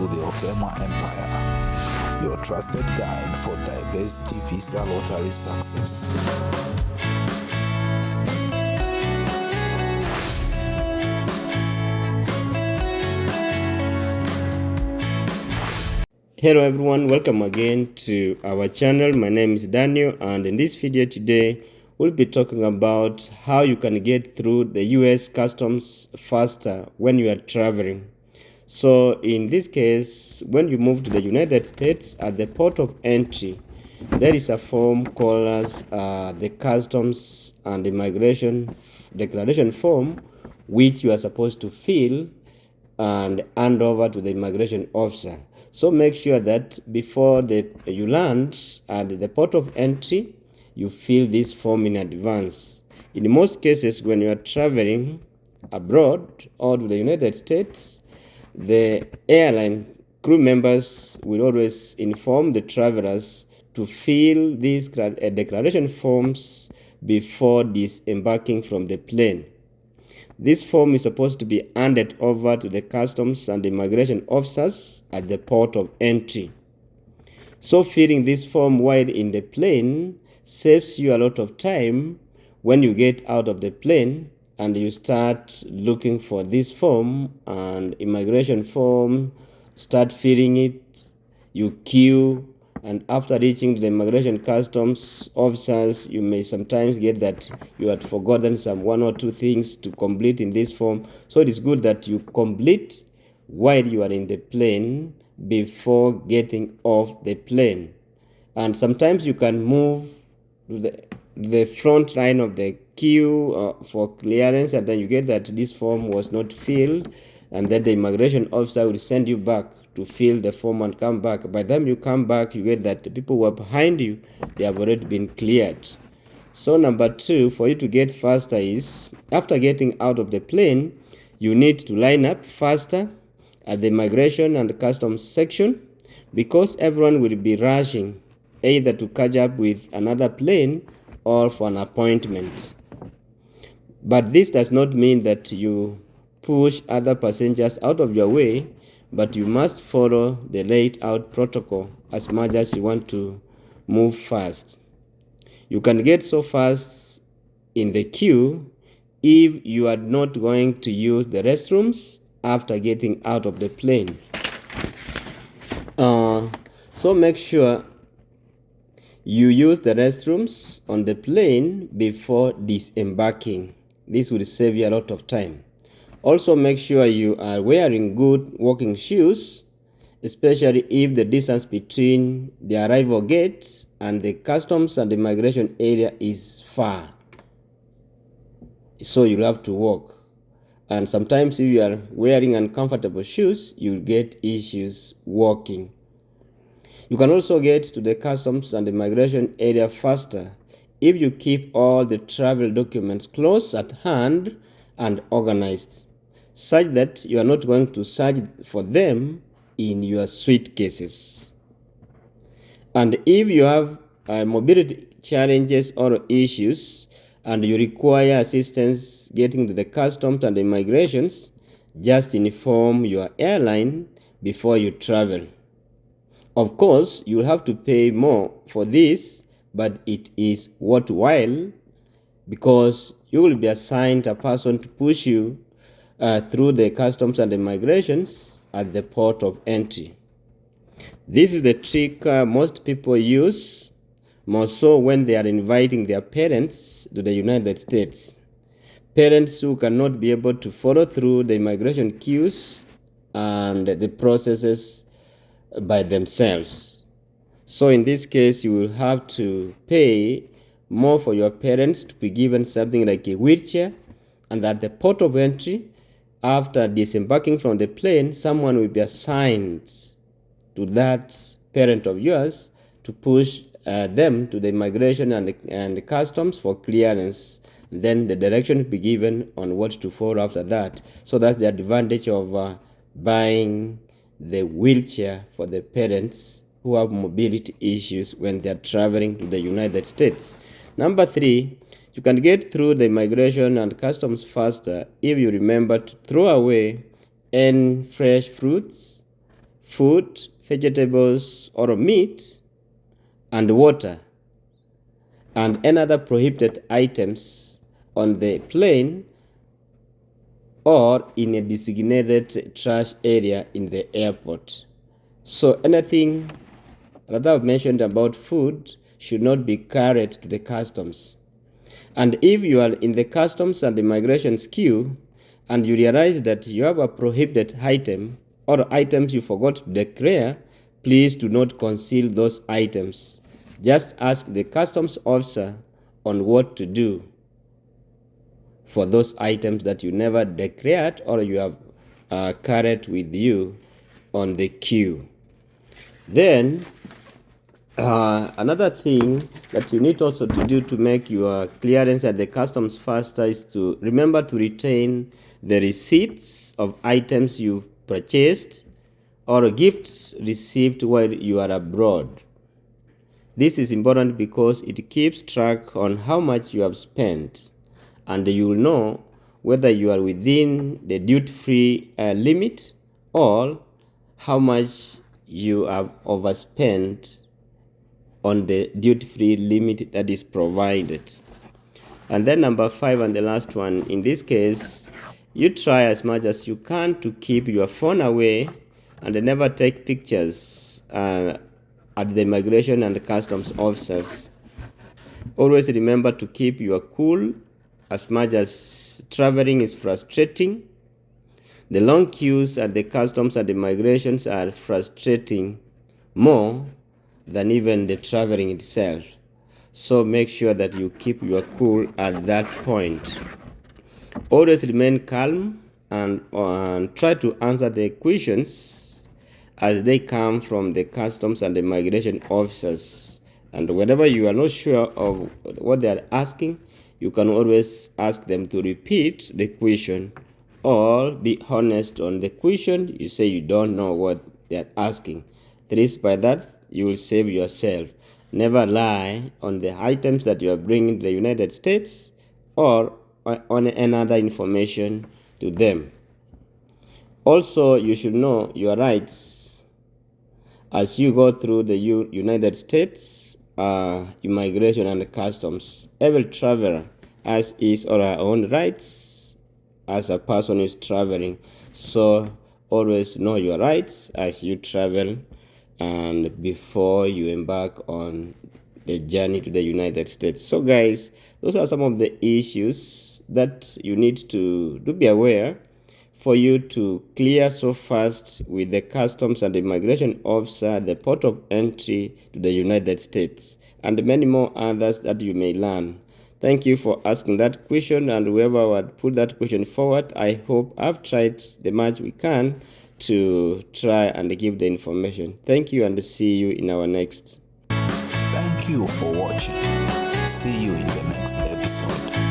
the Okema Empire, your trusted guide for diversity visa lottery success. Hello everyone, welcome again to our channel. My name is Daniel, and in this video today we'll be talking about how you can get through the US customs faster when you are traveling. So in this case, when you move to the United States, at the port of entry there is a form called as the Customs and Immigration Declaration Form, which you are supposed to fill and hand over to the immigration officer. So make sure that before you land at the port of entry, you fill this form in advance. In most cases, when you are traveling abroad or to the United States, the airline crew members will always inform the travelers to fill these declaration forms before disembarking from the plane. This form is supposed to be handed over to the customs and immigration officers at the port of entry. So filling this form while in the plane saves you a lot of time when you get out of the plane and you start looking for this form and immigration form, start filling it, you queue, and after reaching the immigration customs officers, you may sometimes get that you had forgotten some one or two things to complete in this form. So it is good that you complete while you are in the plane before getting off the plane. And sometimes you can move to the front line of the queue for clearance, and then you get that this form was not filled, and then the immigration officer will send you back to fill the form and come back. By the time you come back, you get that the people who are behind you, they have already been cleared. So number two, for you to get faster is, after getting out of the plane, you need to line up faster at the immigration and customs section, because everyone will be rushing either to catch up with another plane or for an appointment. But this does not mean that you push other passengers out of your way, but you must follow the laid out protocol as much as you want to move fast. You can get so fast in the queue if you are not going to use the restrooms after getting out of the plane. So make sure you use the restrooms on the plane before disembarking. This will save you a lot of time. Also make sure you are wearing good walking shoes, especially if the distance between the arrival gate and the customs and immigration area is far. So you'll have to walk. And sometimes if you are wearing uncomfortable shoes, you'll get issues walking. You can also get to the customs and immigration area faster if you keep all the travel documents close at hand and organized, such that you are not going to search for them in your suitcases. And if you have mobility challenges or issues and you require assistance getting to the customs and immigrations, just inform your airline before you travel. Of course, you will have to pay more for this, but it is worthwhile because you will be assigned a person to push you through the customs and immigrations at the port of entry. This is the trick most people use, more so when they are inviting their parents to the United States. Parents who cannot be able to follow through the immigration queues and the processes by themselves. So in this case, you will have to pay more for your parents to be given something like a wheelchair, and at the port of entry, after disembarking from the plane, someone will be assigned to that parent of yours to push them to the immigration and the customs for clearance. Then the direction will be given on what to follow after that. So that's the advantage of buying the wheelchair for the parents who have mobility issues when they are traveling to the United States. Number three, you can get through the immigration and customs faster if you remember to throw away any fresh fruits, food, vegetables, or meat, and water, and any other prohibited items on the plane or in a designated trash area in the airport. So anything that I've mentioned about food should not be carried to the customs. And if you are in the customs and immigration queue and you realize that you have a prohibited item or items you forgot to declare, please do not conceal those items. Just ask the customs officer on what to do for those items that you never declared or you have carried with you on the queue. Then another thing that you need also to do to make your clearance at the customs faster is to remember to retain the receipts of items you purchased or gifts received while you are abroad. This is important because it keeps track on how much you have spent, and you will know whether you are within the duty-free limit or how much you have overspent on the duty-free limit that is provided. And then number 5 and the last one, in this case, you try as much as you can to keep your phone away and never take pictures at the immigration and customs officers. Always remember to keep your cool as much as traveling is frustrating. The long queues at the customs and immigrations are frustrating more than even the traveling itself. So make sure that you keep your cool at that point. Always remain calm and try to answer the questions as they come from the customs and immigration officers. And whenever you are not sure of what they are asking, you can always ask them to repeat the question or be honest on the question. You say you don't know what they are asking. At least by that, you will save yourself. Never lie on the items that you are bringing to the United States or on another information to them. Also, you should know your rights as you go through the United States immigration and customs. Every traveler has his or her own rights as a person who is traveling. So always know your rights as you travel and before you embark on the journey to the United States. So guys, those are some of the issues that you need to be aware for you to clear so fast with the customs and immigration officer at the port of entry to the United States, and many more others that you may learn. Thank you for asking that question, and whoever would put that question forward, I hope I've tried the much we can to try and give the information. Thank you, and see you in our next. Thank you for watching. See you in the next episode.